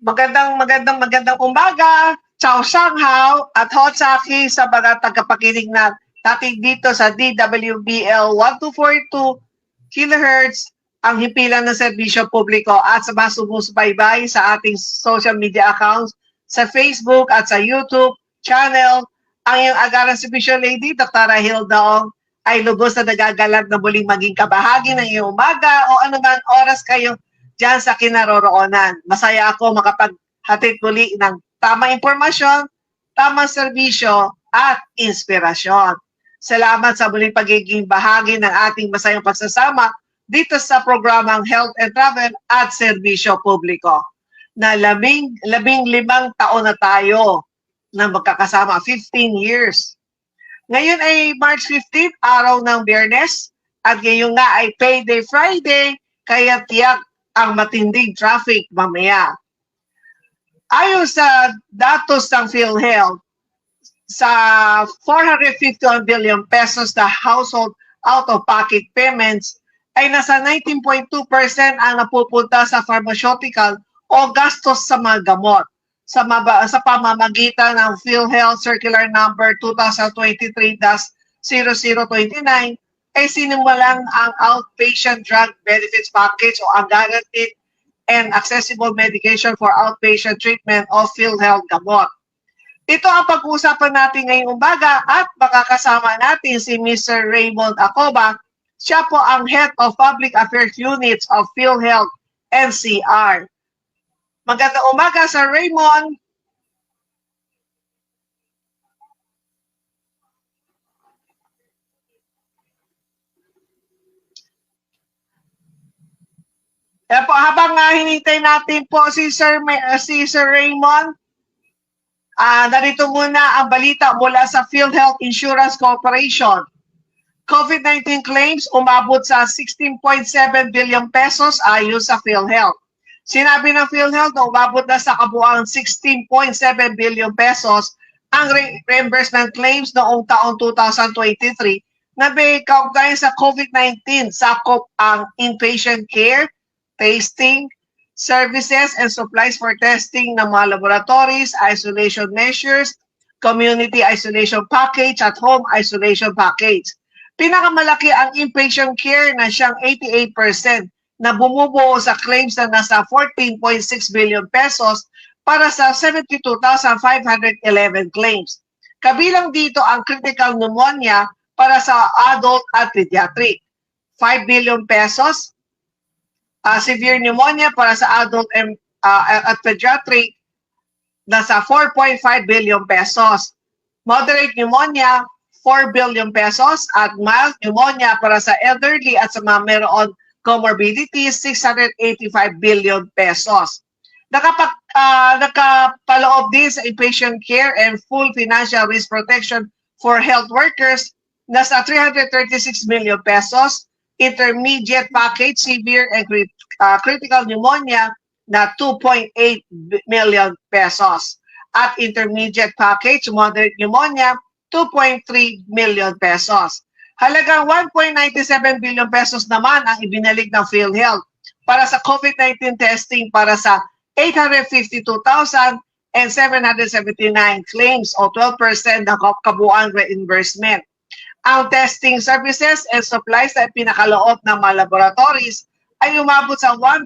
Magandang umaga. Ciao Shanghao at Hot Saki sa mga tagapakinig natin dito sa DWBL 1242 kHz ang himpilan ng serbisyo publiko at sa mga sumusubaybay sa ating social media accounts sa Facebook at sa YouTube channel. Ang iyong agarang serbisyo lady, Dr. Hilda Ong, ay lubos na nagagalak na muling maging kabahagi ng iyong umaga o anuman oras kayo dyan sa kinaroroonan. Masaya ako makapaghatid muli ng tamang impormasyon, tamang serbisyo, at inspirasyon. Salamat sa muling pagiging bahagi ng ating masayang pagsasama dito sa programang Health and Travel at Serbisyo Publiko. Na labing limang taon na tayo na magkakasama, 15 years. Ngayon ay March 15, araw ng Biyernes, at ngayon nga ay Payday Friday, kaya tiyak ang matinding traffic mamaya. Ayon sa datos ng PhilHealth, sa 451 billion pesos na household out-of-pocket payments, ay nasa 19.2% ang napupunta sa pharmaceutical o gastos sa mga gamot. Sa pamamagitan ng PhilHealth Circular Number 2023-0029, ay sinimulan ang Outpatient Drug Benefits Package o ang Guaranteed and Accessible Medication for Outpatient Treatment of PhilHealth Gamot. Ito ang pag-uusapan natin ngayong umaga at makakasama natin si Mr. Raymond Acoba. Siya po ang Head of Public Affairs Units of PhilHealth NCR. Magandang umaga, Sir Raymond. Po, habang hinintay natin po si Sir Raymond, narito muna ang balita mula sa PhilHealth Insurance Corporation. COVID-19 claims umabot sa 16.7 billion pesos ayon sa PhilHealth. Sinabi ng PhilHealth na umabot na sa kabuuan 16.7 billion pesos ang reimbursement claims noong taong 2023 na may kaugnay sa COVID-19. Sakop ang inpatient care, testing, services and supplies for testing ng mga laboratories, isolation measures, community isolation package at home isolation package. Pinakamalaki ang inpatient care na siyang 88% na bumubuo sa claims na nasa 14.6 billion pesos para sa 72,511 claims. Kabilang dito ang critical pneumonia para sa adult at pediatric, 5 billion pesos. Severe pneumonia para sa adult at pediatric, nasa 4.5 billion pesos. Moderate pneumonia, 4 billion pesos. At mild pneumonia para sa elderly at sa mga mayroon comorbidities, 685 billion pesos. Nakapaloob din sa inpatient care and full financial risk protection for health workers, nasa 336 million pesos. Intermediate package, severe and critical pneumonia na 2.8 million pesos. At intermediate package, moderate pneumonia, 2.3 million pesos. Halagang 1.97 billion pesos naman ang ibinalig ng PhilHealth para sa COVID-19 testing para sa 852,779 claims o 12% ng kabuuan reimbursement. Ang testing services and supplies na pinakaloob ng mga laboratories ay umabot sa 1.4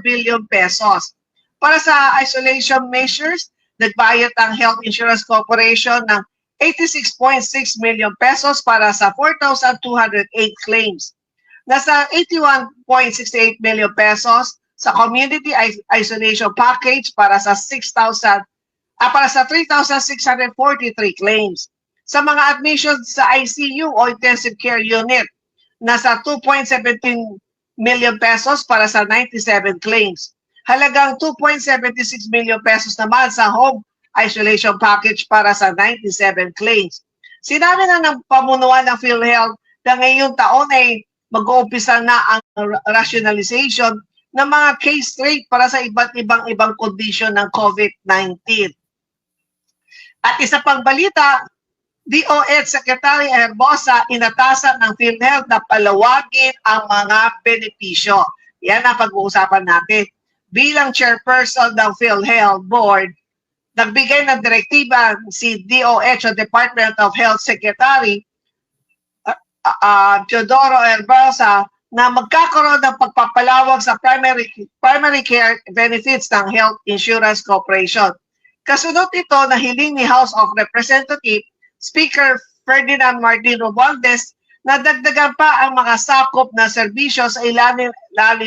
billion pesos. Para sa isolation measures, nagbayad ang Health Insurance Corporation ng 86.6 million pesos para sa 4,208 claims. Nasa 81.68 million pesos sa community isolation package para sa 3,643 claims. Sa mga admissions sa ICU o intensive care unit, nasa 2.17 million pesos para sa 97 claims. Halagang 2.76 million pesos naman sa home isolation package para sa 97 claims. Sinabi na ng pamunuan ng PhilHealth na ngayong taon ay mag-uumpisa na ang rationalization ng mga case rate para sa iba't ibang kondisyon ng COVID-19. At isa pang balita, DOH Secretary Herbosa inatasan ng PhilHealth na palawagin ang mga benepisyo. Yan ang pag-uusapan natin. bilang chairperson ng PhilHealth Board, nagbigay ng direktiba si DOH o Department of Health Secretary Teodoro Herbosa na magkakaroon ng pagpapalawag sa primary care benefits ng Health Insurance Corporation. Kasunod ito na hiling ni House of Representatives Speaker Ferdinand Martin Romualdez na dagdagan pa ang mga sakop na serbisyo sa ilalim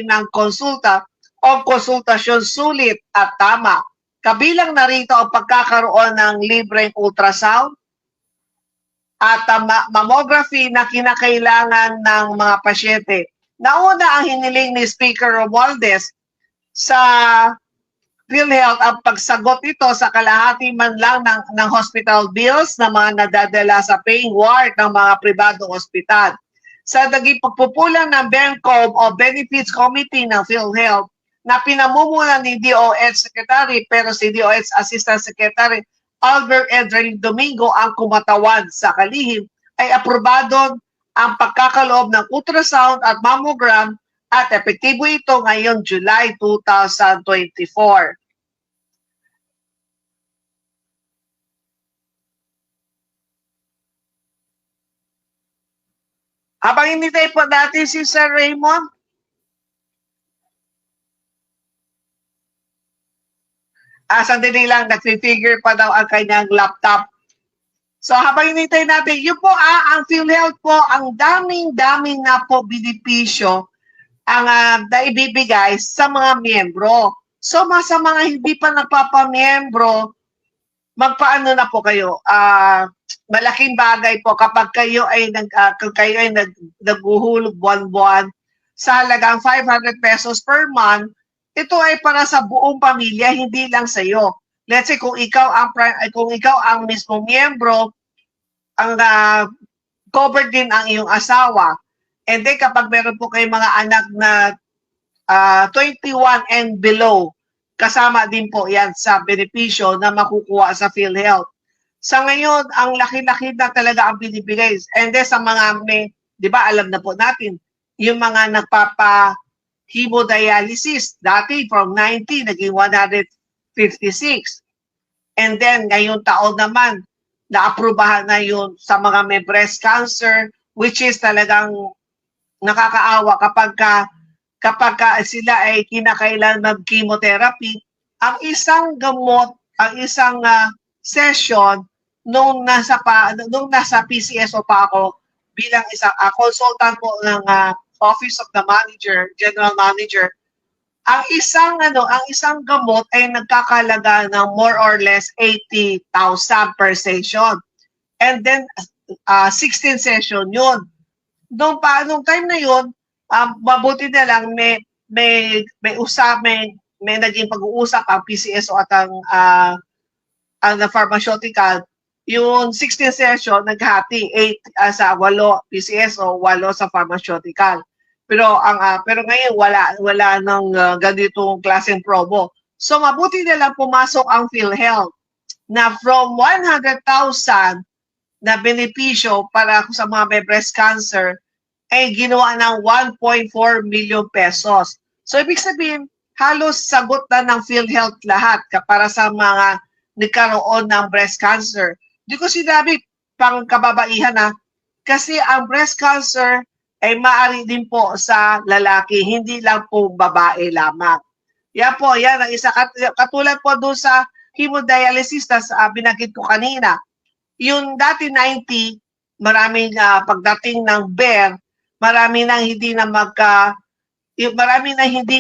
ng konsulta o konsultasyon sulit at tama. Kabilang na rito ang pagkakaroon ng libreng ultrasound at mammography na kinakailangan ng mga pasyente. Nauna ang hiniling ni Speaker Romualdez sa PhilHealth ang pagsagot ito sa kalahati man lang ng hospital bills na mga nadadala sa paying ward ng mga pribadong ospital. Sa naging pagpupulang ng BENCOM o Benefits Committee ng PhilHealth na pinamumulan ni DOH Secretary pero si DOH Assistant Secretary Albert Edrel Domingo ang kumatawan sa kalihim ay aprobado ang pagkakaloob ng ultrasound at mammogram at epektibo ito ngayong July 2024. Habang hinintay po natin si Sir Raymond, sandali lang, nag-figure pa daw ang kanyang laptop. So habang hinintay natin, yun po ang PhilHealth po, ang daming na po benepisyo ang naibibigay sa mga miyembro. So sa mga hindi pa nagpapamiyembro, magpaano na po kayo? Malaking bagay po kapag kayo ay naghuhulog buwan-buwan sa halagang 500 pesos per month. Ito ay para sa buong pamilya, hindi lang sa iyo. Let's say kung ikaw ang mismo miyembro, ang covered din ang iyong asawa. And then kapag meron po kayong mga anak na 21 and below, kasama din po yan sa benepisyo na makukuha sa PhilHealth. Sa ngayon, ang laki-laki na talaga ang binibigay. And then sa mga di ba alam na po natin, yung mga hemodialysis, dati from 90 naging 156. And then ngayong taon naman, naaprubahan na yun sa mga may breast cancer, which is talagang nakakaawa kapag sila ay kinakailangan ng chemotherapy. Ang isang gamot, ang isang session nung nasa PCSO pa ako bilang isang consultant po ng Office of the Manager, General Manager, ang isang gamot ay nagkakalaga ng more or less 80,000 per session. And then 16 session 'yun. Nung time na 'yun, mabuti na lang may naging pag-uusap ang PCSO at ang pharmaceutical. Yung 16 session naghati 8 sa 8 PCSO, 8 sa pharmaceutical. Pero ngayon wala nang ganitong klaseng promo. So mabuti na lang pumasok ang PhilHealth na from 100,000 na benepisyo para sa mga may breast cancer ay ginawa ng 1.4 million pesos. So ibig sabihin, halos sagot na ng PhilHealth lahat para sa mga nagkaroon ng breast cancer. Di ko sinabi pang kababaihan kasi ang breast cancer ay maaari din po sa lalaki, hindi lang po babae lamang. Yan po, yan ang isa. Katulad po doon sa hemodialysis na binanggit ko kanina. Yung dati 90, maraming pagdating ng BER, marami nang hindi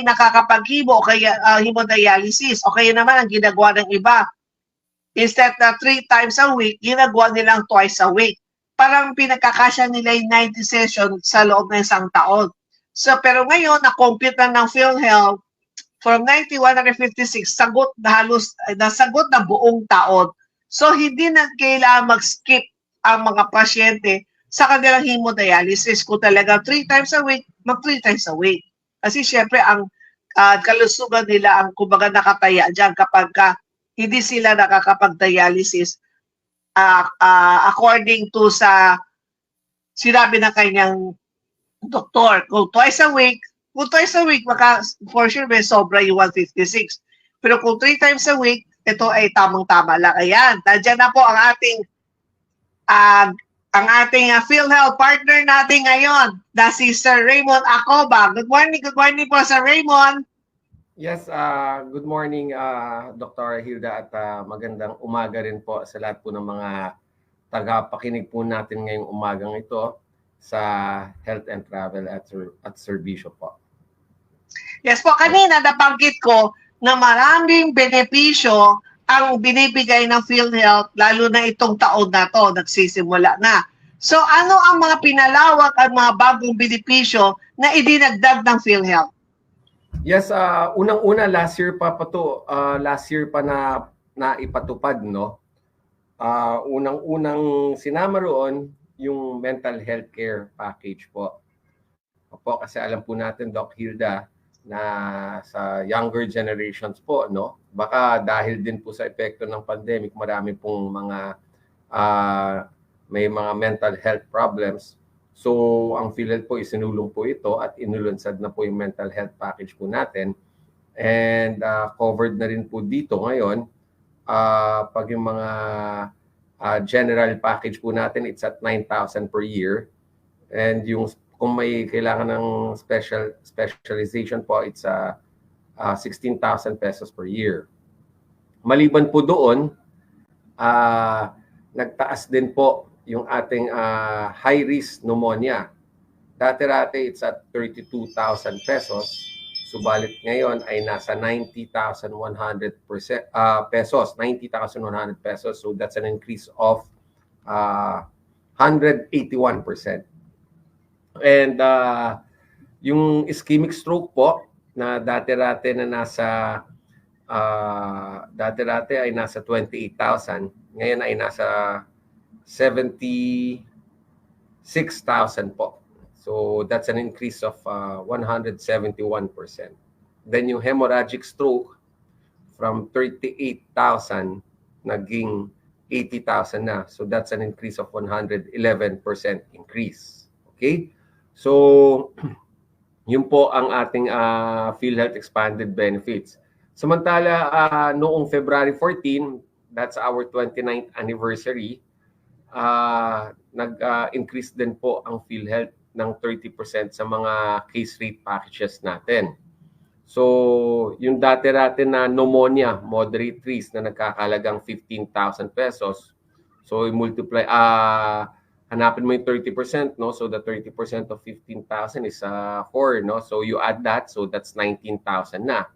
nakakapag-hemo o kaya hemodialysis. O kaya naman ang ginagawa ng iba. Instead na 3 times a week, ginagawa nilang twice a week. Parang pinagkakasya nila yung 90 session sa loob ng isang taon. So, pero ngayon, na-compute na ng PhilHealth, from 90, 156, nasagot na buong taon. So, hindi na kailangan mag-skip ang mga pasyente sa kanilang hemodialysis. Kung talaga 3 times a week, mag 3 times a week. Kasi syempre, ang kalusugan nila ang kumbaga nakataya dyan kapag hindi sila nakakapag-dialysis according to sa sinabi ng kanyang doktor. Kung twice a week, Kung twice a week, for sure may sobra yung 156. Pero kung 3 times a week, ito ay tamang-tama lang. Ayan, nandiyan na po ang ating PhilHealth partner natin ngayon, na si Sir Raymond Acoba. Good morning po, Sir Raymond. Yes, good morning, Dr. Hilda, at magandang umaga rin po sa lahat po ng mga tagapakinig po natin ngayong umagang ito sa Health and Travel at Serbisyo po. Yes po, kanina nabanggit ko na maraming benepisyo ang binibigay ng PhilHealth, lalo na itong taon na to, nagsisimula na. So ano ang mga pinalawak at mga bagong benepisyo na idinagdag ng PhilHealth? Yes, unang-una last year pa na ipatupad, no. Unang-unang sinama roon yung mental health care package po. Opo, kasi alam po natin, Doc Hilda, na sa younger generations po, no, baka dahil din po sa epekto ng pandemic, marami pong may mga mental health problems. So, ang PhilHealth po, isinulong po ito at inulunsad na po yung mental health package po natin. And covered na rin po dito ngayon, pag yung mga general package po natin, it's at 9,000 per year. And yung kung may kailangan ng specialization po, it's 16,000 pesos per year. Maliban po doon, nagtaas din po yung ating high-risk pneumonia. Dati-rate, it's at 32,000 pesos. Subalit ngayon ay nasa 90,100 pesos. 90,100 pesos. So that's an increase of 181%. And yung ischemic stroke po, na dati-rate ay nasa 28,000. Ngayon ay nasa 76,000 po. So that's an increase of 171%. Then yung hemorrhagic stroke from 38,000 naging 80,000 na. So that's an increase of 111% increase. Okay? So yun po ang ating PhilHealth expanded benefits. Samantala noong February 14, that's our 29th anniversary, nag-increase din po ang PhilHealth ng 30% sa mga case rate packages natin. So, yung dati-rate na pneumonia, moderate risk na nagkakalagang 15,000 pesos. So, multiply, hanapin mo yung 30%, no? So, the 30% of 15,000 is 4, no? So, you add that, so that's 19,000 na.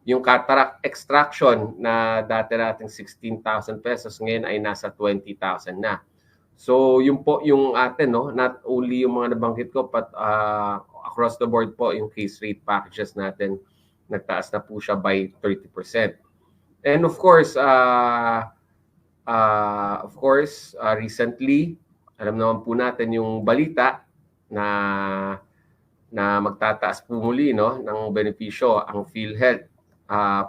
Yung cataract extraction na dati-rating 16,000 pesos, ngayon ay nasa 20,000 na. So, yun po yung atin, no? Not only yung mga nabanggit ko, but across the board po, yung case rate packages natin, nagtaas na po siya by 30%. And of course, recently, alam naman po natin yung balita na magtataas po muli, no, ng benepisyo ang PhilHealth,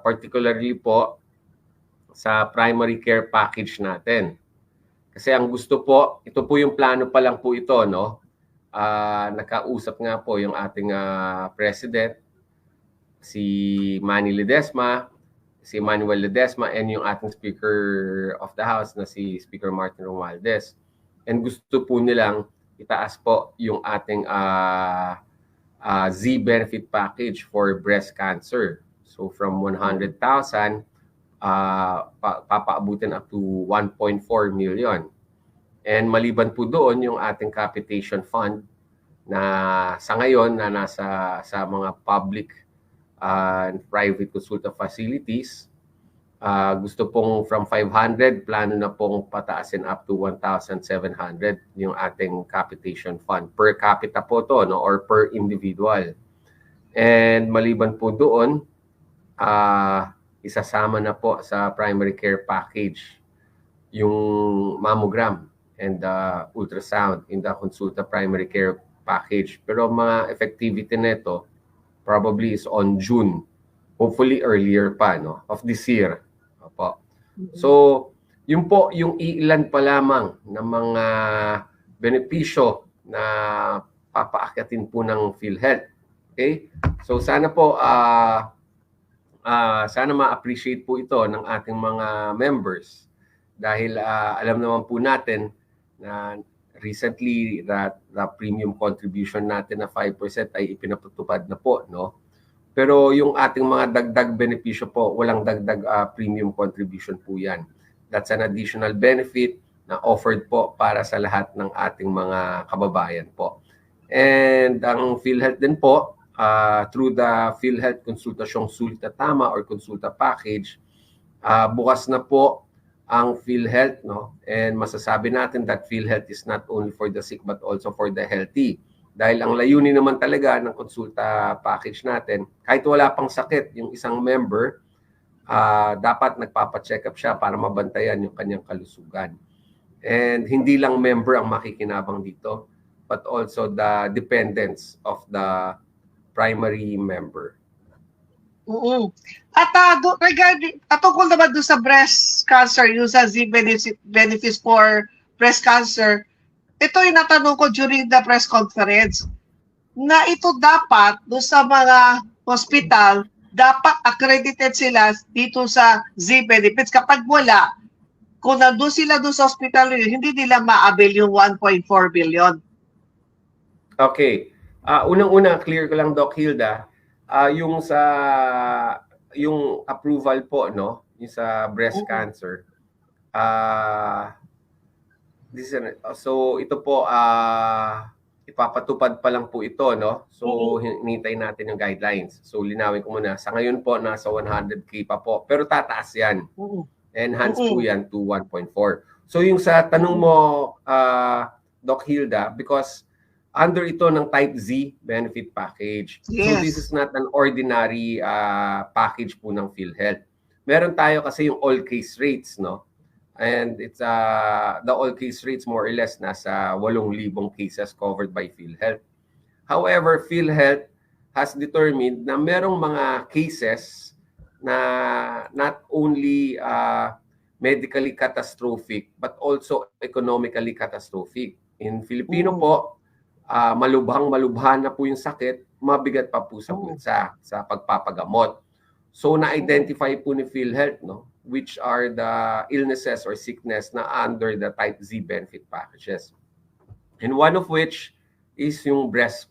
particularly po sa primary care package natin. Kasi ang gusto po, ito po yung plano pa lang po ito, no? Nakausap nga po yung ating president, si Manny Ledesma, si Manuel Ledesma, and yung ating Speaker of the House na si Speaker Martin Romualdez. And gusto po nilang itaas po yung ating Z benefit package for breast cancer. So from 100,000, papaabutin up to 1.4 million. And maliban po doon yung ating capitation fund na sa ngayon na nasa sa mga public and private consulta facilities, gusto pong from 500, plano na pong pataasin up to 1,700 yung ating capitation fund. Per capita po to, no, or per individual. And maliban po doon, isasama na po sa primary care package yung mammogram and ultrasound in the consulta primary care package. Pero mga effectivity nito probably is on June, hopefully earlier pa, no, of this year. Opo. So, yun po yung ilan pa lamang ng mga benepisyo na papaakyatin po ng PhilHealth. Okay? So sana po sana ma-appreciate po ito ng ating mga members dahil alam naman po natin na recently that the premium contribution natin na 5% ay ipinatutupad na po, no? Pero yung ating mga dagdag benepisyo po, walang dagdag premium contribution po 'yan. That's an additional benefit na offered po para sa lahat ng ating mga kababayan po. And ang PhilHealth din po, through the PhilHealth Konsultasyong Sulit na Tama or Konsulta Package, bukas na po ang PhilHealth, no? And masasabi natin that PhilHealth is not only for the sick but also for the healthy. Dahil ang layunin naman talaga ng konsulta package natin, kahit wala pang sakit yung isang member, dapat nagpapa-check up siya para mabantayan yung kanyang kalusugan. And hindi lang member ang makikinabang dito, but also the dependents of the primary member. At regarding tungkol naman doon sa breast cancer, yung sa Z benefits for breast cancer, ito yung natanong ko during the press conference, na ito dapat doon sa mga hospital, dapat accredited sila dito sa Z benefits. Kapag wala, kung nandun sila doon sa hospital, hindi nila ma-avail yung 1.4 billion. Okay. Unang-una, clear ko lang, Doc Hilda, yung approval po, no, yung sa breast cancer, so ito po ipapatupad pa lang po ito, no? So hinintay natin yung guidelines. So linawin ko muna, sa ngayon po nasa 100K pa po, pero tataas yan. Enhance po yan to 1.4. So yung sa tanong mo, Doc Hilda, because under ito ng Type Z benefit package. Yes. So this is not an ordinary package po ng PhilHealth. Meron tayo kasi yung all case rates, no? And it's the all case rates more or less nasa 8,000 cases covered by PhilHealth. However, PhilHealth has determined na merong mga cases na not only medically catastrophic but also economically catastrophic. In Filipino po, malubhang-malubhan na po yung sakit, mabigat pa po sa bulsa sa pagpapagamot. So na-identify po ni PhilHealth, no, which are the illnesses or sickness na under the Type Z benefit packages. And one of which is yung breast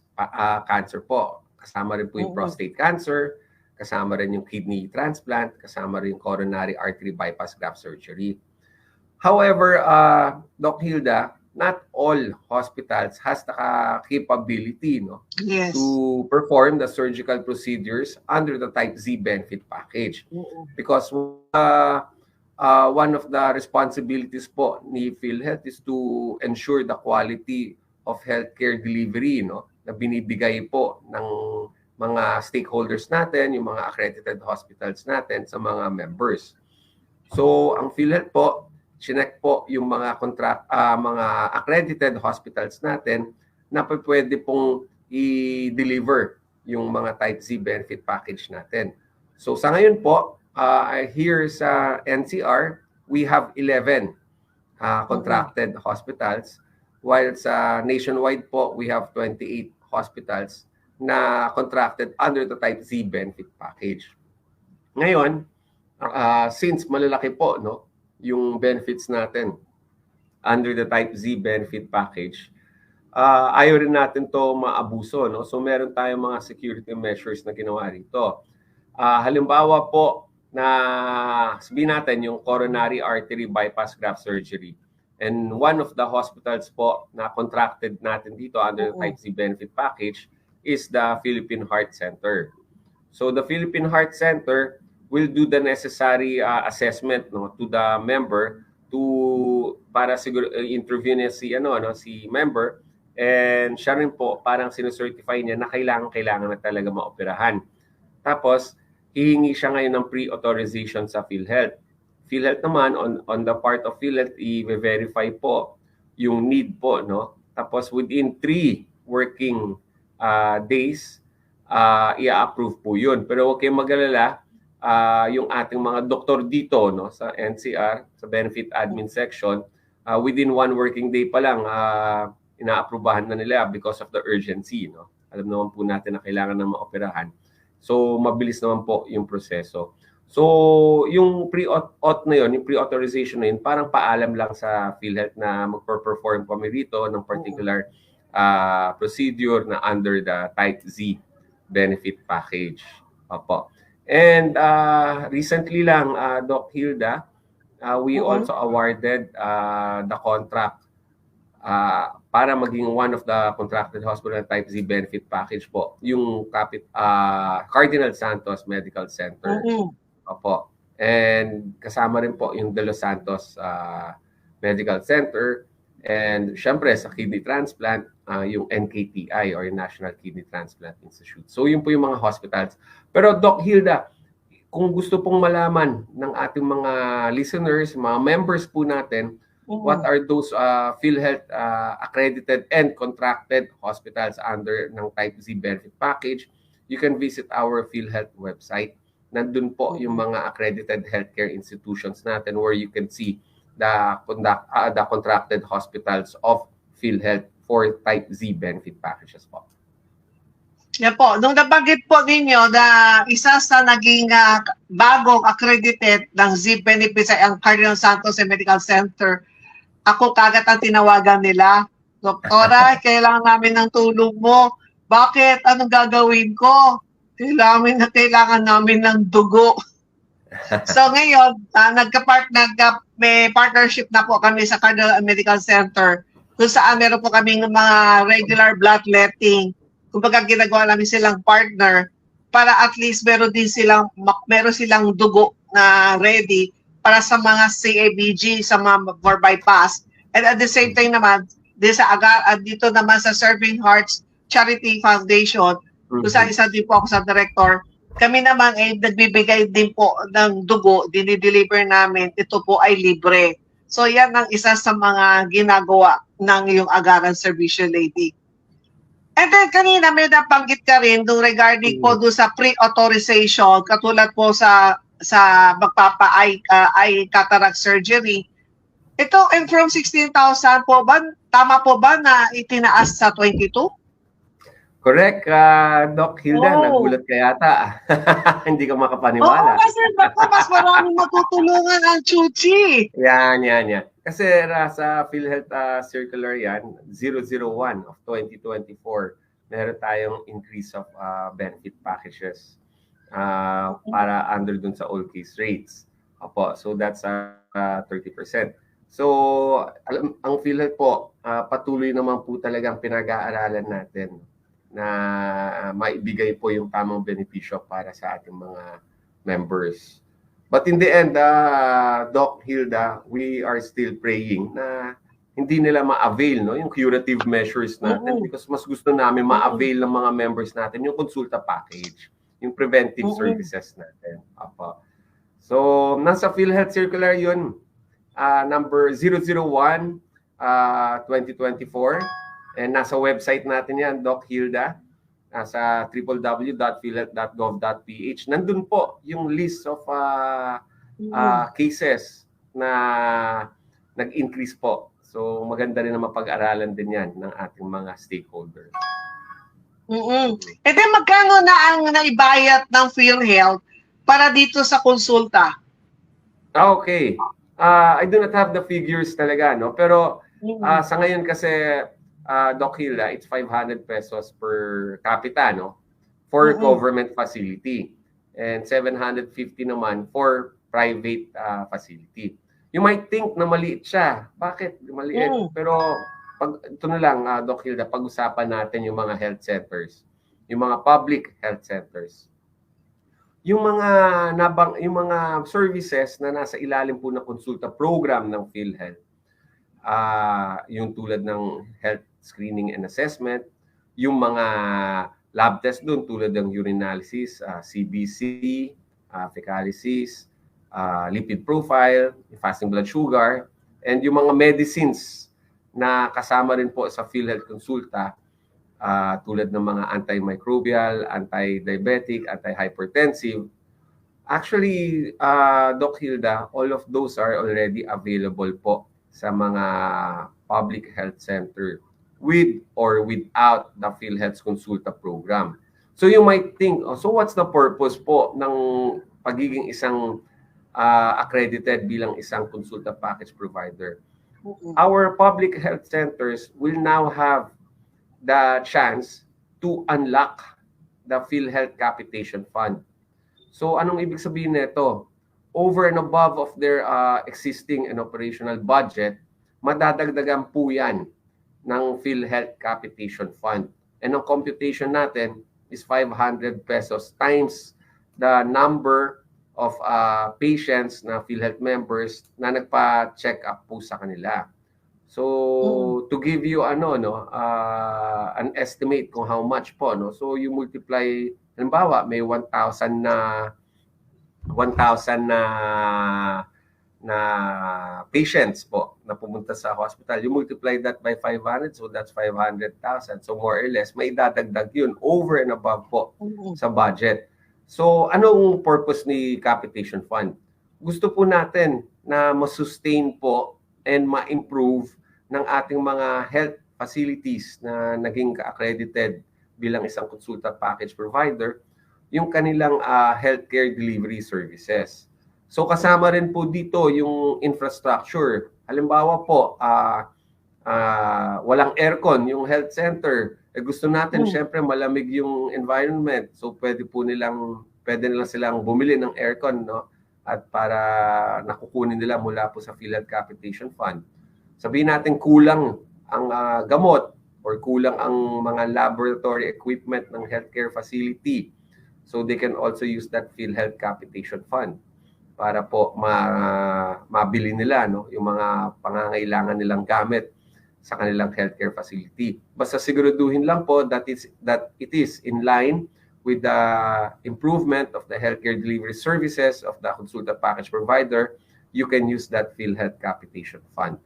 cancer po. Kasama rin po yung prostate cancer, kasama rin yung kidney transplant, kasama rin yung coronary artery bypass graft surgery. However, Doc Hilda, not all hospitals has the capability, no, Yes. to perform the surgical procedures under the Type Z benefit package. Because one of the responsibilities po ni PhilHealth is to ensure the quality of healthcare delivery, no, na binibigay po ng mga stakeholders natin, yung mga accredited hospitals natin sa mga members. So ang PhilHealth po, chinek po yung mga mga accredited hospitals natin na pwede pong i-deliver yung mga Type Z benefit package natin. So sa ngayon po, here sa NCR, we have 11 contracted hospitals, while sa nationwide po, we have 28 hospitals na contracted under the Type Z benefit package. Ngayon, since malalaki po, no, yung benefits natin under the Type Z benefit package, ayaw rin natin to maabuso, no? So meron tayong mga security measures na ginawa rito. Halimbawa po na sabihin natin yung coronary artery bypass graft surgery. And one of the hospitals po na contracted natin dito under the Type Z benefit package is the Philippine Heart Center. So the Philippine Heart Center will do the necessary assessment, no, to the member para siguro interview niya si member, and siya rin po parang sinucertify niya na kailangan na talaga maoperahan. Tapos hihingi siya ngayon ng pre-authorization sa PhilHealth. PhilHealth naman on the part of PhilHealth i-verify po yung need po, no. Tapos within 3 working days i-approve po yun. Pero huwag kayong mag-alala, yung ating mga doktor dito, no, sa NCR, sa benefit admin section, within 1 working day pa lang ina-aprubahan na nila because of the urgency, no. alam naman po natin na kailangan na maoperahan. So, mabilis naman po yung proseso. So, yung pre-auth na yun, yung pre-authorization na yun, parang paalam lang sa PhilHealth na magper-perform kami rito ng particular procedure na under the Type Z benefit package. Opo. And recently lang, Doc Hilda, we also awarded the contract para maging one of the contracted hospital Type Z benefit package po, yung Cardinal Santos Medical Center. Opo. And kasama rin po yung De Los Santos Medical Center. And syempre sa kidney transplant, yung NKTI or yung National Kidney Transplant Institute. So yun po yung mga hospitals. Pero Doc Hilda, kung gusto pong malaman ng ating mga listeners, mga members po natin, what are those PhilHealth accredited and contracted hospitals under ng Type Z benefit package, you can visit our PhilHealth website. Nandun po yung mga accredited healthcare institutions natin where you can see the contracted hospitals of PhilHealth for Type Z benefit packages po. Yan po. Nung nabanggit po ninyo na isa sa naging bagong accredited ng Z benefits ay ang Cardinal Santos Medical Center, ako kagad ang tinawagan nila. Doktora, kailangan namin ng tulong mo. Bakit? Anong gagawin ko? Kailangan namin ng dugo. So ngayon, may partnership na po kami sa Cardinal Medical Center kung saan meron po kaming mga regular bloodletting. Kumbaga ginagawa namin silang partner para at least meron silang dugo na ready para sa mga CABG, sa mga for bypass. And at the same time naman, dito naman sa Serving Hearts Charity Foundation, kung saan isa din po ako sa director, kami naman ay nagbibigay din po ng dugo, dinideliver namin, ito po ay libre. So yan ang isa sa mga ginagawa ng iyong Agaran Servicio Lady. And then kanina may nabanggit ka rin regarding po doon sa pre-authorization, katulad po sa magpapa-eye cataract surgery. Ito, and from 16,000 po ba, tama po ba na itinaas sa 22? Correct, Doc Hilda, nagulat ka yata. Hindi ka makapaniwala. Kasi mas maraming matutulungan ang Chuchi. Yan. Kasi sa PhilHealth circular yan, 001 of 2024, meron tayong increase of benefit packages para under dun sa all case rates. Opo, so that's 30%. So, ang PhilHealth po, patuloy naman po talagang pinag-aaralan natin na maibigay po yung tamang benepisyo para sa ating mga members. But in the end, Doc Hilda, we are still praying na hindi nila ma-avail yung curative measures natin because mas gusto namin ma-avail ng mga members natin yung konsulta package, yung preventive services natin. Apo. So, nasa PhilHealth Circular yun, number 001, 2024. And nasa website natin yan, Doc Hilda, sa www.philhealth.gov.ph. Nandun po yung list of cases na nag-increase po. So maganda rin na mapag-aralan din yan ng ating mga stakeholders. E then magkano na ang naibayad ng PhilHealth para dito sa konsulta? Okay. I do not have the figures talaga, no? Pero sa ngayon kasi Doc Hilda, it's 500 pesos per capita, no? For government facility. And 750 naman for private facility. You might think na maliit siya. Bakit maliit? Pero ito na lang, Doc Hilda, pag-usapan natin yung mga health centers. Yung mga public health centers. Yung mga services na nasa ilalim po ng konsulta program ng PhilHealth. Yung tulad ng health screening and assessment, yung mga lab test doon tulad ng urinalysis, CBC, fecalysis, lipid profile, fasting blood sugar, and yung mga medicines na kasama rin po sa PhilHealth Consulta tulad ng mga antimicrobial, anti-diabetic, anti-hypertensive. Actually, Doc Hilda, all of those are already available po sa mga public health center with or without the PhilHealth Consulta program. So you might think, oh, so what's the purpose po ng pagiging isang accredited bilang isang consulta package provider? Our public health centers will now have the chance to unlock the PhilHealth Capitation Fund. So anong ibig sabihin nito? Over and above of their existing and operational budget, madadagdagan po yan ng PhilHealth Capitation Fund. And ang computation natin is 500 pesos times the number of patients na PhilHealth members na nagpa-check up po sa kanila. So to give you an estimate kung how much po, no. So you multiply, halimbawa may 1,000 na patients po na pumunta sa hospital. You multiply that by 500, so that's 500,000. So more or less, may dadagdag yun over and above po sa budget. So anong purpose ni Capitation Fund? Gusto po natin na ma-sustain po and ma-improve ng ating mga health facilities na naging accredited bilang isang consulta package provider, yung kanilang healthcare delivery services. So kasama rin po dito yung infrastructure. Halimbawa po, walang aircon yung health center. Gusto natin syempre malamig yung environment. So pwede nilang silang bumili ng aircon, no? At para nakukunin nila mula po sa PhilHealth Capitation Fund. Sabihin natin kulang ang gamot or kulang ang mga laboratory equipment ng healthcare facility. So they can also use that PhilHealth Capitation Fund para po mabili nila, no, yung mga pangangailangan nilang gamit sa kanilang healthcare facility. Basta siguraduhin lang po that it is in line with the improvement of the healthcare delivery services of the consulta package provider. You can use that PhilHealth Capitation Fund.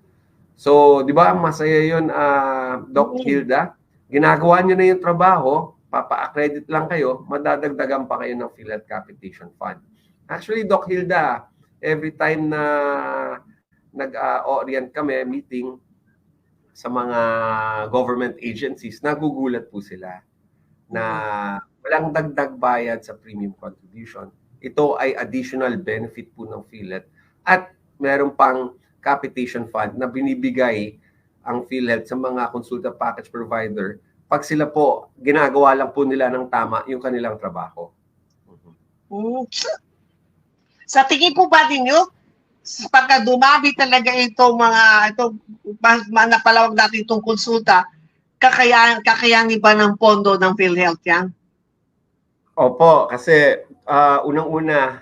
So, di ba, masaya yun, Doc Hilda? Ginagawa nyo na yung trabaho, papa-accredit lang kayo, madadagdagan pa kayo ng PhilHealth Capitation Fund. Actually, Doc Hilda, every time na nag-orient kami, meeting sa mga government agencies, nagugulat po sila na walang dagdag bayad sa premium contribution. Ito ay additional benefit po ng PhilHealth. At meron pang capitation fund na binibigay ang PhilHealth sa mga consulta package provider pag sila po, ginagawa lang po nila ng tama yung kanilang trabaho. Sa tingin po ba ninyo, pagka dumami talaga itong napalawag natin itong konsulta, kakayanin ba ng pondo ng PhilHealth yan? Opo, kasi unang-una,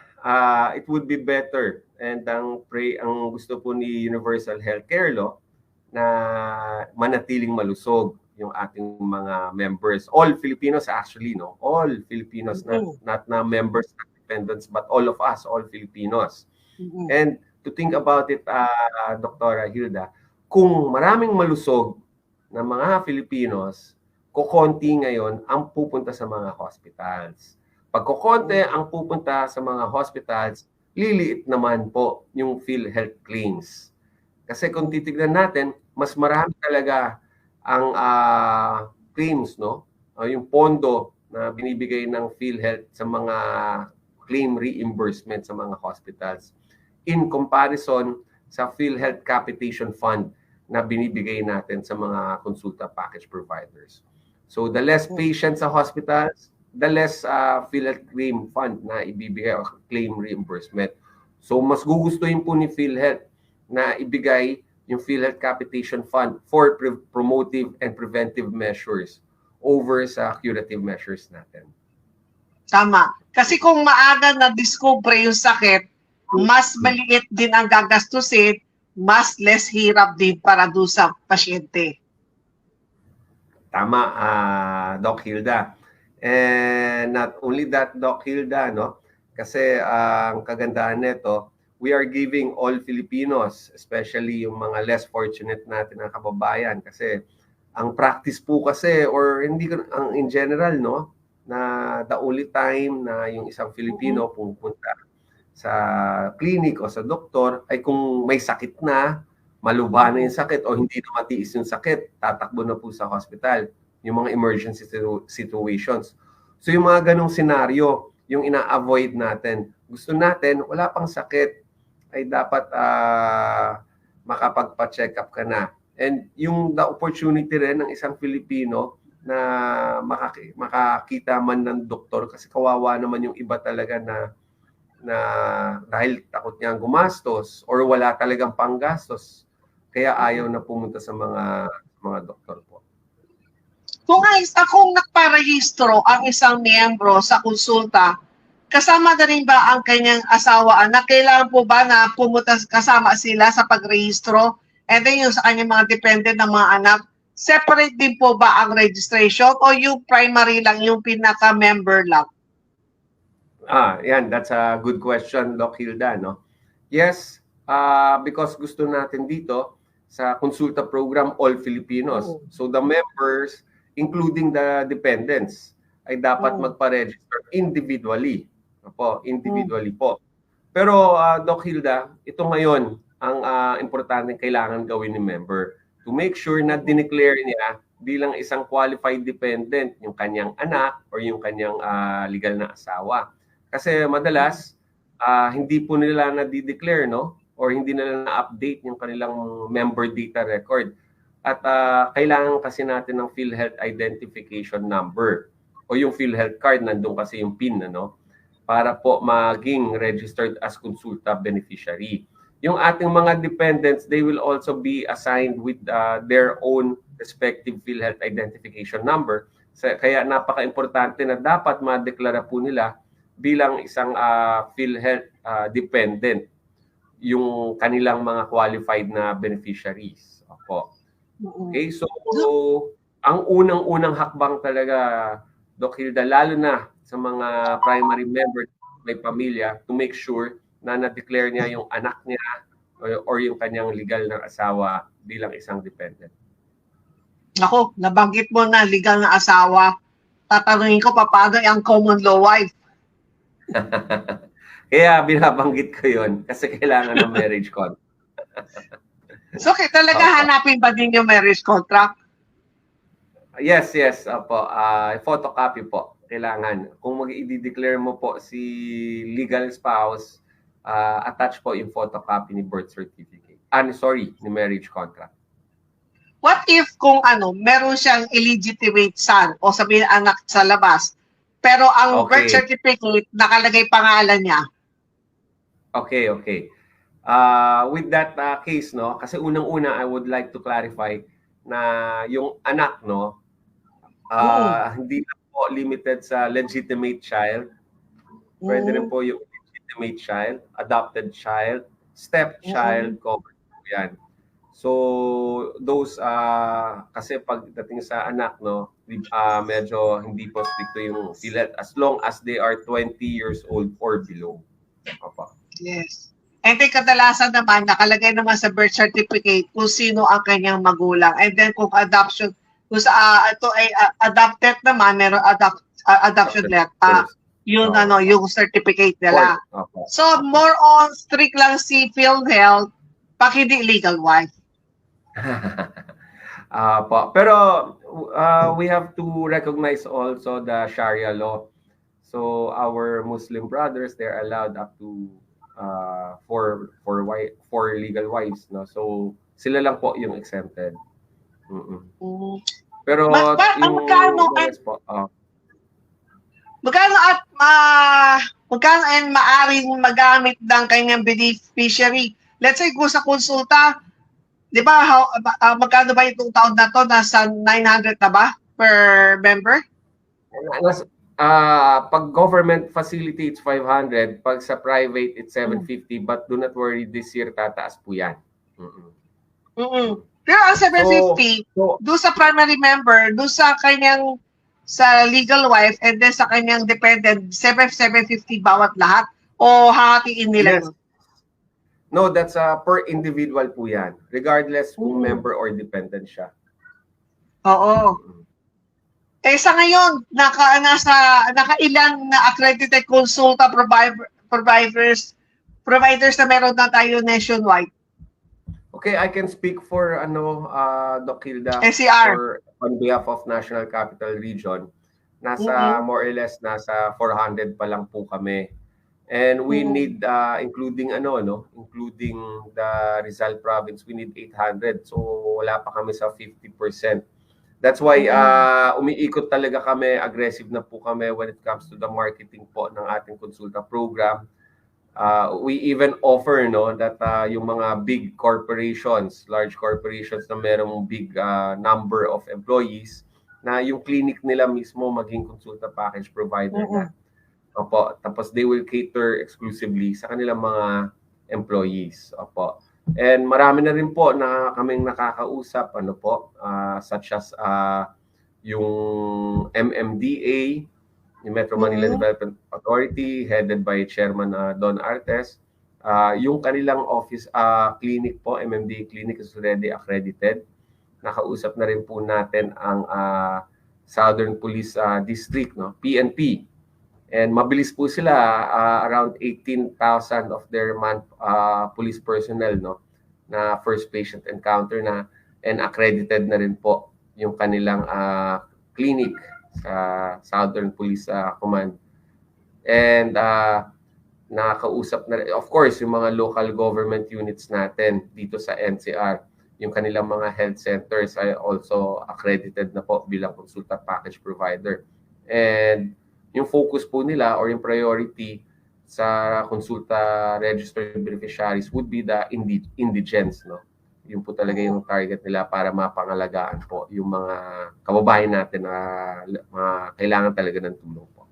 it would be better. And ang gusto po ni Universal Healthcare Law na manatiling malusog yung ating mga members. All Filipinos actually, no? All Filipinos, not na members, not dependents, but all of us, all Filipinos. And to think about it, Dr. Hilda, kung maraming malusog na mga Filipinos, kukonti ngayon ang pupunta sa mga hospitals. Pag kukonti ang pupunta sa mga hospitals, liliit naman po yung PhilHealth claims. Kasi kung titignan natin, mas marami talaga ang claims, no? Yung pondo na binibigay ng PhilHealth sa mga claim reimbursement sa mga hospitals in comparison sa PhilHealth Capitation Fund na binibigay natin sa mga consulta package providers. So the less patients sa hospitals, the less PhilHealth claim fund na ibibigay o claim reimbursement. So mas gugustuhin po ni PhilHealth na ibigay yung PhilHealth Capitation Fund for promotive and preventive measures over sa curative measures natin. Tama. Kasi kung maaga na-discover yung sakit, mas maliit din ang gagastusin, mas less hirap din para doon sa pasyente. Tama, Doc Hilda. And not only that, Doc Hilda, no? Kasi ang kagandahan nito, we are giving all Filipinos, especially yung mga less fortunate natin na kababayan. Kasi ang practice po kasi, or hindi in general, no? Na the only time na yung isang Filipino pupunta sa clinic o sa doktor ay kung may sakit na maluba na yung sakit o hindi na matiis yung sakit, tatakbo na po sa hospital, yung mga emergency situations. So yung mga ganong senaryo, yung ina-avoid natin. Gusto natin, wala pang sakit, ay dapat makapagpa-check up ka na. And yung the opportunity rin ng isang Filipino na makakita man ng doktor, kasi kawawa naman yung iba talaga na dahil takot niyang gumastos or wala talagang panggastos, kaya ayaw na pumunta sa mga doktor po. Kung nagparehistro ang isang miyembro sa konsulta, kasama na rin ba ang kanyang asawa, anak? Kailangan po ba na pumunta kasama sila sa pagrehistro? And then yung sa kanyang mga dependent ng mga anak, separate din po ba ang registration o yung primary lang, yung pinaka-member lang? Yan, that's a good question, Doc Hilda, no? Yes, because gusto natin dito sa konsulta program all Filipinos. So the members, including the dependents, ay dapat magpa-register individually. Individually po. Pero Doc Hilda, ito ngayon ang importante kailangan gawin ni member to make sure na dineclare niya bilang isang qualified dependent yung kanyang anak or yung kanyang legal na asawa. Kasi madalas hindi po nila na-declare, no? Or hindi nila na-update yung kanilang member data record. At kailangan kasi natin ng PhilHealth identification number o yung PhilHealth card, nandun kasi yung PIN, ano? Para po maging registered as consulta beneficiary. Yung ating mga dependents, they will also be assigned with their own respective PhilHealth identification number. Kaya napaka-importante na dapat madeklara po nila bilang isang PhilHealth dependent yung kanilang mga qualified na beneficiaries. Okay, so ang unang-unang hakbang talaga, Doc Hilda, lalo na sa mga primary members may pamilya, to make sure na na-declare niya yung anak niya or yung kanyang legal na asawa bilang isang dependent. Ako, nabanggit mo na legal na asawa. Tatanungin ko, paano ang common law wife? Kaya binabanggit ko yun kasi kailangan ng marriage contract. So, talaga hanapin ba din yung marriage contract? Yes. Opo. Photocopy po. Kailangan. Kung mag-i-declare mo po si legal spouse, attach po yung photocopy ni birth certificate. Ni marriage contract. What if kung meron siyang illegitimate son o sabihin anak sa labas, pero ang birth certificate nakalagay pangalan niya? Okay. With that case, no, kasi unang-una I would like to clarify na yung anak, no, hindi na po limited sa legitimate child. Pwede rin po yung legitimate child, adopted child, stepchild, covered po yan. So those kasi pagdating sa anak, no, medyo hindi po stricto yung PhilHealth as long as they are 20 years old or below. Yes. And then kadalasan naman nakalagay naman sa birth certificate kung sino ang kanyang magulang. And then kung adoption, kung ito ay adopted naman, meron adoption letter. Yung certificate nila. So more on strict lang si PhilHealth pag hindi legal wife. Pero we have to recognize also the Sharia law. So our Muslim brothers, they're allowed up to for legal wives, no? So sila lang po yung exempted. Pero magkano ang maaring magamit ng kanyang beneficiary? Let's say kung sa konsulta, di ba, magkano ba itong taon na to? Nasa 900 na ba per member? Pag government facility, it's 500. Pag sa private, it's 750. But do not worry, this year tataas po yan. Pero ang 750, doon sa primary member, doon sa kanyang sa legal wife, and then sa kanyang dependent, 750 bawat lahat? O hahatiin nila yun? No, that's per individual po yan. Regardless kung member or dependent siya. Oo. Sa ngayon, nakailang na accredited consulta providers na meron na tayo nationwide? Okay, I can speak for Doc Hilda, NCR. for on behalf of National Capital Region. Nasa more or less nasa 400 pa lang po kami. And we need including including the Rizal province, we need 800. So wala pa kami sa 50%. That's why umiikot talaga kami, aggressive na po kami when it comes to the marketing po ng ating konsulta program. We even offer that yung mga big corporations, large corporations na merong big number of employees, na yung clinic nila mismo maging konsulta package provider na. Opo, tapos they will cater exclusively sa kanilang mga employees. Opo. And marami na rin po na kaming nakakausap, such as yung MMDA, yung Metro Manila Development Authority, headed by Chairman Don Artes. Yung kanilang office clinic po, MMDA clinic, is already accredited. Nakausap na rin po natin ang Southern Police District, PNP. And mabilis po sila, around 18,000 of their police personnel na first patient encounter na, and accredited na rin po yung kanilang clinic sa Southern Police Command. And nakakausap na rin, of course, yung mga local government units natin dito sa NCR. Yung kanilang mga health centers ay also accredited na po bilang konsulta package provider. And yung focus po nila or yung priority sa konsulta registered beneficiaries would be the indigents, Yun po talaga yung target nila para mapangalagaan po yung mga kababayan natin na kailangan talaga ng tulong po.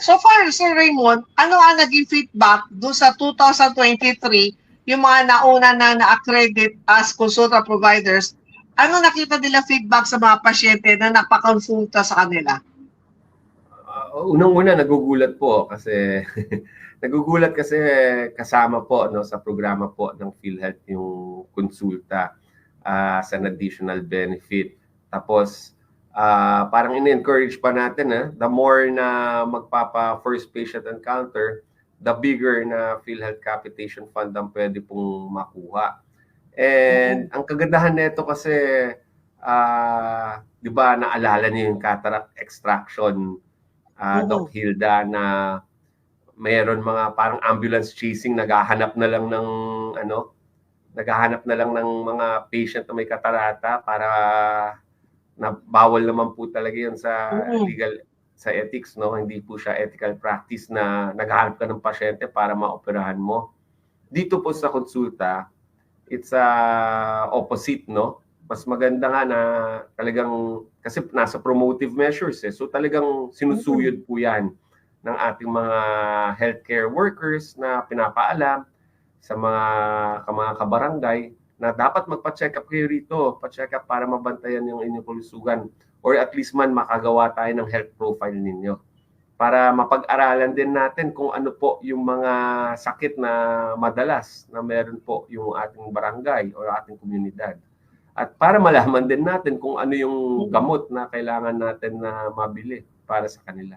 So far, Sir Raymond, ano ang naging feedback doon sa 2023, yung mga nauna na na-accredit as consulta providers? Ano nakita nila feedback sa mga pasyente na napakonsulta sa kanila? Unang-una, nagugulat po kasi kasama po sa programa po ng PhilHealth yung konsulta as an additional benefit. Tapos parang in-encourage pa natin the more na magpapa first patient encounter, the bigger na PhilHealth capitation fund ang pwede pong makuha. And ang kagandahan nito kasi di ba naalala niyo yung cataract extraction, Doc Hilda, na mayroon mga parang ambulance chasing, naghahanap na lang ng mga patient na may katarata para na bawal naman po talaga yun sa legal, sa ethics, hindi po siya ethical practice na naghahanap ka ng pasyente para maoperahan mo. Dito po sa konsulta, it's opposite, Mas maganda nga na talagang, kasi nasa promotive measures so talagang sinusuyod po yan ng ating mga healthcare workers na pinapaalam sa mga kabarangay na dapat magpa-check up kayo rito, pa-check up para mabantayan yung inyong kalusugan, or at least man makagawa tayo ng health profile ninyo para mapag-aralan din natin kung ano po yung mga sakit na madalas na meron po yung ating barangay o ating komunidad. At para malaman din natin kung ano yung gamot na kailangan natin na mabili para sa kanila.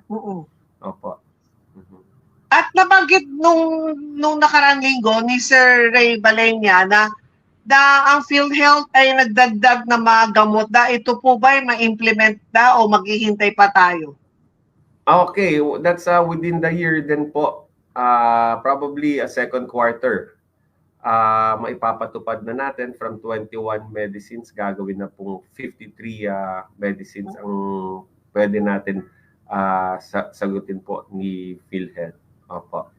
Opo. At nabanggit nung nakarang linggo ni Sir Ray Balenya na ang PhilHealth ay nagdagdag na mga gamot na ito po ba ay ma-implement na o maghihintay pa tayo? Okay, that's within the year din po. Probably a second quarter. Maipapatupad na natin from 21 medicines, gagawin na pong 53 medicines ang pwede natin sagutin po ni PhilHealth. Opo.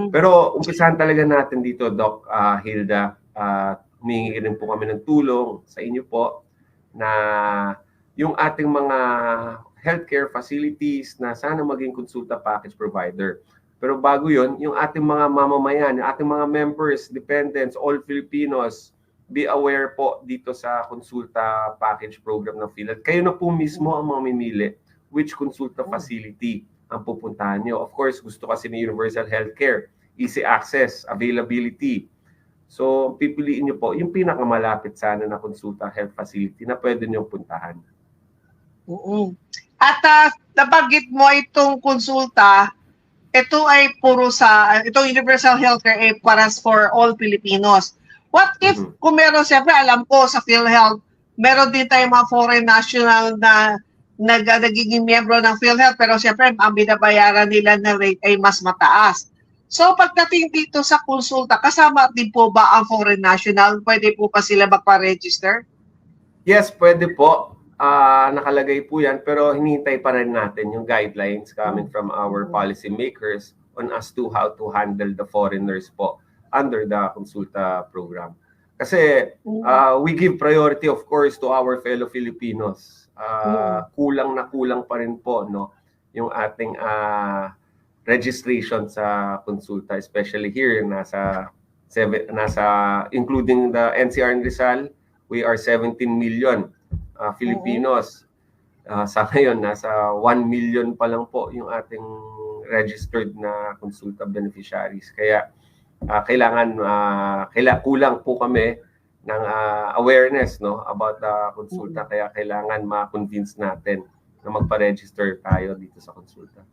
Pero umpisahan talaga natin dito, Doc Hilda, humingi rin po kami ng tulong sa inyo po na yung ating mga healthcare facilities na sana maging konsulta package provider. Pero bago yon, yung ating mga mamamayan, yung ating mga members, dependents, all Filipinos, be aware po dito sa konsulta package program ng PhilHealth. Kayo na po mismo ang mamimili which konsulta facility ang pupuntahan nyo. Of course, gusto kasi ni Universal Healthcare, easy access, availability. So, pipiliin nyo po yung pinakamalapit sana na konsulta health facility na pwede nyo puntahan. At nabanggit mo itong konsulta, ito ay itong Universal Healthcare ay para for all Filipinos. What if, kung meron, siyempre, alam ko sa PhilHealth, meron din tayong mga foreign national na nagiging miyembro ng PhilHealth, pero siyempre, ang binabayaran nila na rate ay mas mataas. So, pagdating dito sa konsulta, kasama din po ba ang foreign national? Pwede po pa sila magpa-register? Yes, pwede po. Nakalagay po yan, pero hinihintay pa rin natin yung guidelines coming from our policy makers on as to how to handle the foreigners po under the konsulta program. Kasi we give priority, of course, to our fellow Filipinos. Kulang na kulang pa rin po, no, yung ating registration sa konsulta, especially here, nasa including the NCR and Rizal, we are 17 million Filipinos. Sa ngayon, nasa 1 million pa lang po yung ating registered na konsulta beneficiaries. Kaya kulang po kami ng awareness, no, about the konsulta. Kaya kailangan ma-convince natin na magpa-register tayo dito sa konsulta.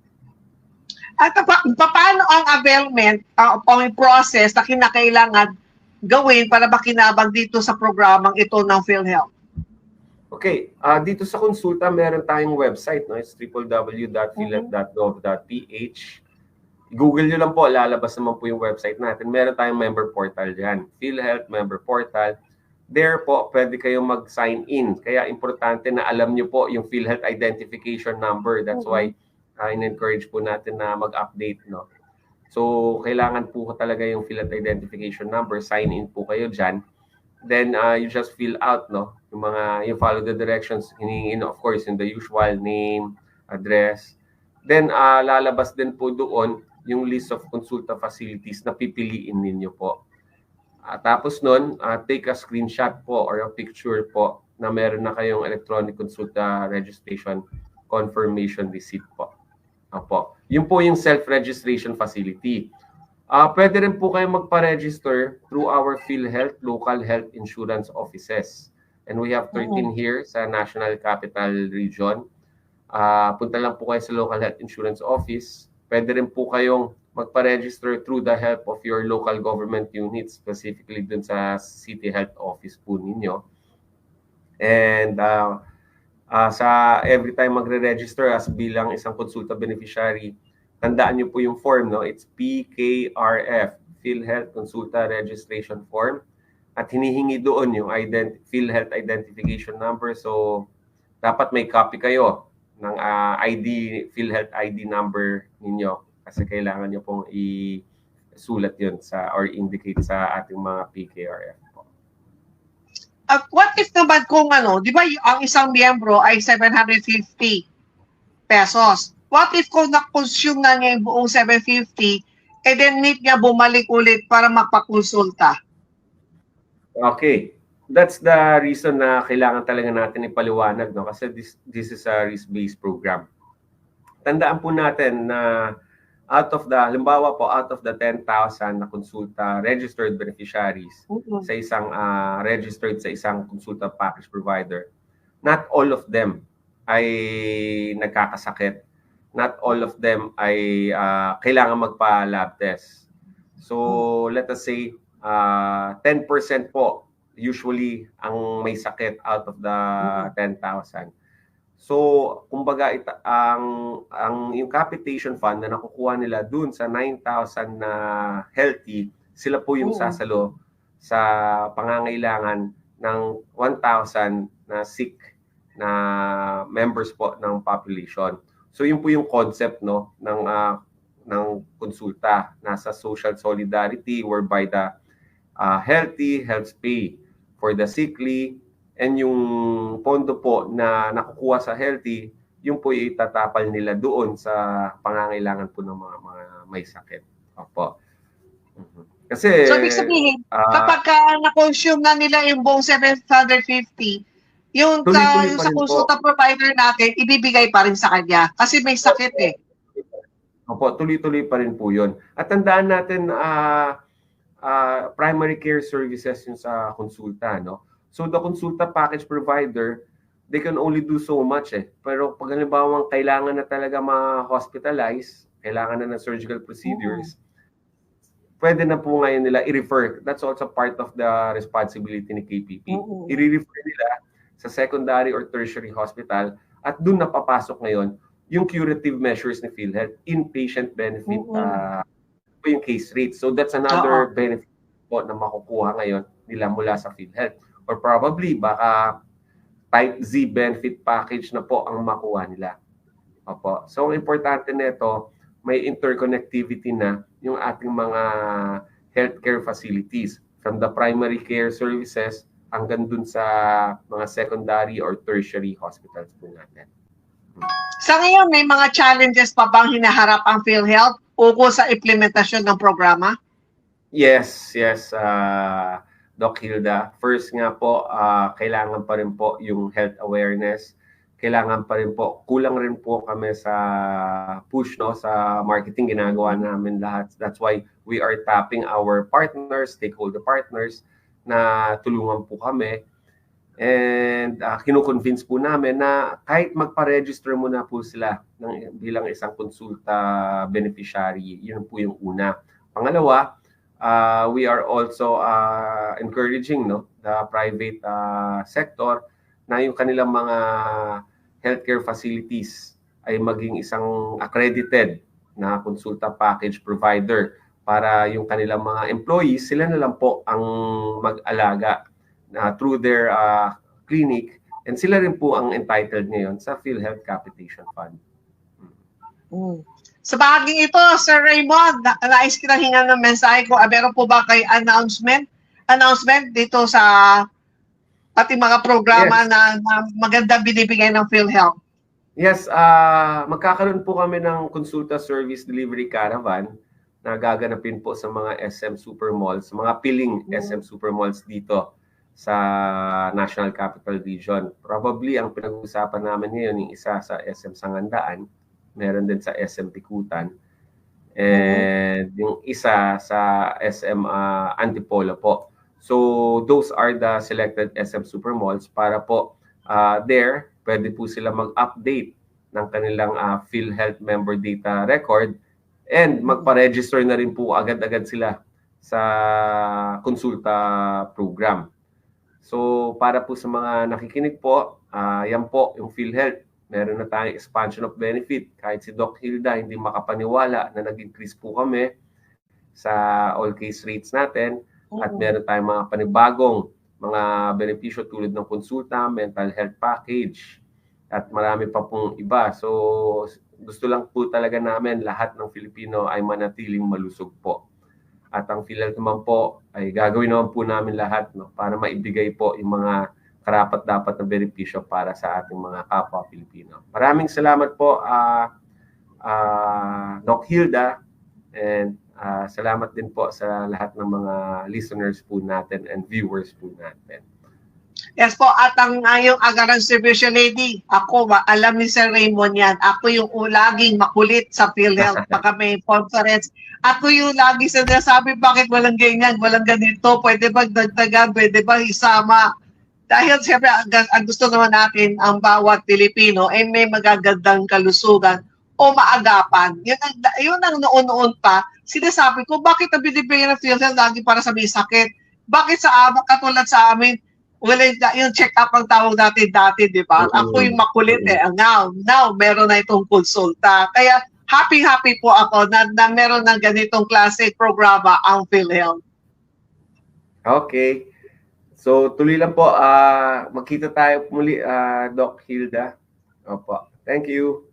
At paano ang availment, ang process na kinakailangan gawin para makinabang dito sa programang ito ng PhilHealth? Okay, dito sa konsulta meron tayong website, no? It's www.philhealth.gov.ph. Google nyo lang po, lalabas naman po yung website natin. Meron tayong member portal dyan, PhilHealth member portal. There po, pwede kayong mag-sign in. Kaya importante na alam nyo po yung PhilHealth identification number. That's why in-encourage po natin na mag-update, no? So, kailangan po talaga yung PhilHealth identification number. Sign in po kayo dyan. Then, you just fill out, no? You follow the directions. Hinihingin, of course, in the usual name, address. Then, lalabas din po doon yung list of consulta facilities na pipiliin ninyo po. Tapos nun, take a screenshot po or a picture po na meron na kayong electronic consulta registration confirmation receipt po. Apo. Yun po yung self-registration facility. Pwede rin po kayo magpa-register through our PhilHealth local health insurance offices. And we have 13 here sa National Capital Region. Punta lang po kayo sa local health insurance office. Pwede rin po kayong magpa-register through the help of your local government unit, specifically dun sa city health office po ninyo. And sa every time magre-register as bilang isang konsulta beneficiary, tandaan niyo po yung form, no? It's PKRF, PhilHealth Consulta Registration Form. At hinihingi doon yung PhilHealth Identification Number. So, dapat may copy kayo ng PhilHealth ID number ninyo. Kasi kailangan niyo pong isulat yun or indicate sa ating mga PKRF. At what if naman kung di ba ang isang miyembro ay 750 pesos? What if kung na-consume na niya yung buong 750 and then need niya bumalik ulit para magpakonsulta? Okay. That's the reason na kailangan talaga natin ipaliwanag, no? Kasi this is a risk-based program. Tandaan po natin na halimbawa po, out of the 10,000 na konsulta registered beneficiaries sa isang registered sa isang konsulta package provider, not all of them ay nagkakasakit. Not all of them ay kailangan magpa-lab test. So, let us say 10% po usually ang may sakit out of the 10,000. So, kumbaga yung capitation fund na nakukuha nila dun sa 9,000 na healthy, sila po yung sasalo sa pangangailangan ng 1,000 na sick na members po ng population. So, yun po yung concept, no, ng konsulta. Nasa social solidarity whereby the healthy helps pay for the sickly, and yung pondo po na nakukuha sa healthy, yung po itatapal nila doon sa pangangailangan po ng mga may sakit. Opo. Kasi so, ibig sabihin, kapag na-consume na nila yung buong 750, yung sa konsulta provider natin, ibibigay pa rin sa kanya kasi may sakit eh. Opo, tuloy-tuloy pa rin po yun. At tandaan natin, primary care services yung sa konsulta, no? So the consulta package provider, they can only do so much eh. Pero pag halimbawa kailangan na talaga ma-hospitalize, kailangan na ng surgical procedures, pwede na po ngayon nila i-refer. That's also part of the responsibility ni KPP. I-refer nila sa secondary or tertiary hospital at doon na papasok ngayon yung curative measures ni PhilHealth, inpatient benefit, yung case rate. So that's another benefit po na makukuha ngayon nila mula sa PhilHealth. Or probably baka type Z benefit package na po ang makuha nila. Opo. So ang importante nito, may interconnectivity na yung ating mga healthcare facilities from the primary care services hanggang dun sa mga secondary or tertiary hospitals po natin. Sa ngayon, may mga challenges pa bang hinaharap ang PhilHealth ukol sa implementasyon ng programa? Yes, Doc Hilda. First nga po, kailangan pa rin po yung health awareness. Kailangan pa rin po, kulang rin po kami sa push, no, sa marketing, ginagawa namin lahat. That's why we are tapping our partners, stakeholder partners, na tulungan po kami. And kinukonvince po namin na kahit magpa-register muna po sila bilang isang konsulta beneficiary, yun po yung una. Pangalawa, we are also encouraging, no, the private sector na yung kanilang mga healthcare facilities ay maging isang accredited na konsulta package provider para yung kanilang mga employees, sila na lang po ang mag-alaga through their clinic, and sila rin po ang entitled ngayon sa PhilHealth Capitation Fund. Sa bahaging ito, Sir Raymond, nais kitang hingan ng mensahe ko. Meron po ba kay announcement dito sa ating mga programa na maganda binibigay ng PhilHealth? Yes, magkakaroon po kami ng Consulta Service Delivery Caravan na gaganapin po sa mga SM Supermalls, mga piling SM Supermalls dito sa National Capital Region. Probably ang pinag-uusapan namin ngayon yung isa sa SM Sangandaan, meron din sa SM Pikutan, and yung isa sa SM Antipolo po. So those are the selected SM Supermalls para po there, pwede po sila mag-update ng kanilang PhilHealth member data record and magpa-register na rin po agad-agad sila sa konsulta program. So para po sa mga nakikinig po, yan po yung PhilHealth. Meron na tayong expansion of benefit. Kahit si Doc Hilda hindi makapaniwala na nag-increase po kami sa all case rates natin. At meron tayong mga panibagong mga benepisyo tulad ng konsulta, mental health package, at marami pa pong iba. So gusto lang po talaga namin lahat ng Filipino ay manatiling malusog po. At ang PhilHealth naman po ay gagawin naman po namin lahat, no, para maibigay po yung mga karapat-dapat na benepisyo para sa ating mga kapwa Pilipino. Maraming salamat po, Doc Hilda, and salamat din po sa lahat ng mga listeners po natin and viewers po natin. Yes po, at ang yung Agaran Distribution Lady, ako, alam ni Sir Raymond yan, ako yung laging makulit sa PhilHealth, baka may conference. Ako yung lagi sinasabi, bakit walang ganyan, walang ganito, pwede ba dagdagan, pwede ba isama? Dahil siyempre, ang gusto naman natin, ang bawat Pilipino ay may magagandang kalusugan o maagapan. Yun ang noon-noon pa, sinasabi ko, bakit ang binibigyan ng PhilHealth lagi para sa may sakit? Bakit sa katulad sa amin, wala yung check-up ang tawag natin dati, di ba? Ako yung makulit Now, meron na itong konsulta. Kaya, happy po ako na meron ng ganitong klase programa ang PhilHealth. Okay. So, tuloy lang po. Magkita tayo muli, Doc Hilda. Opo. Thank you.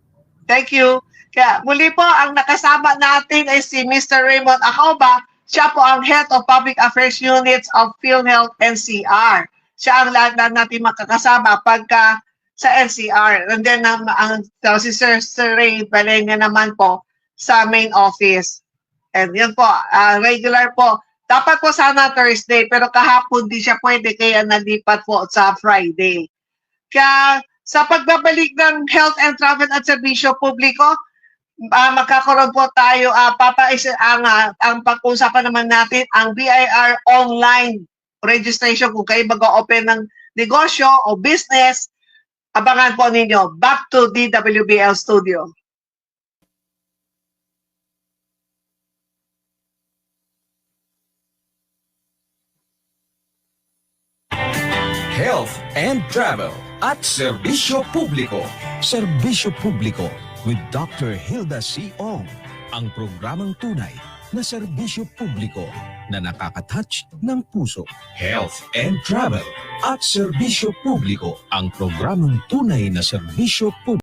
Thank you. Kaya muli po, ang nakasama natin ay si Mr. Raymond Acoba. Siya po ang Head of Public Affairs Units of PhilHealth NCR. Siya ang lahat na natin makakasama pagka sa NCR. And then si Sir Ray Balenya naman po sa main office. And yan po, regular po. Dapat po sana Thursday, pero kahapon di siya pwede, kaya nalipat po sa Friday. Kaya sa pagbabalik ng health and travel at serbisyo publiko, magkakaroon po tayo, ang pag-usapan naman natin, ang BIR online registration. Kung kayo mag-open ng negosyo o business, abangan po ninyo. Back to DWBL Studio. Health and Travel at Serbisyo Publiko. Serbisyo Publiko with Dr. Hilda C. Ong. Ang programang tunay na serbisyo publiko na nakaka-touch ng puso. Health and Travel at Serbisyo Publiko. Ang programang tunay na serbisyo publiko.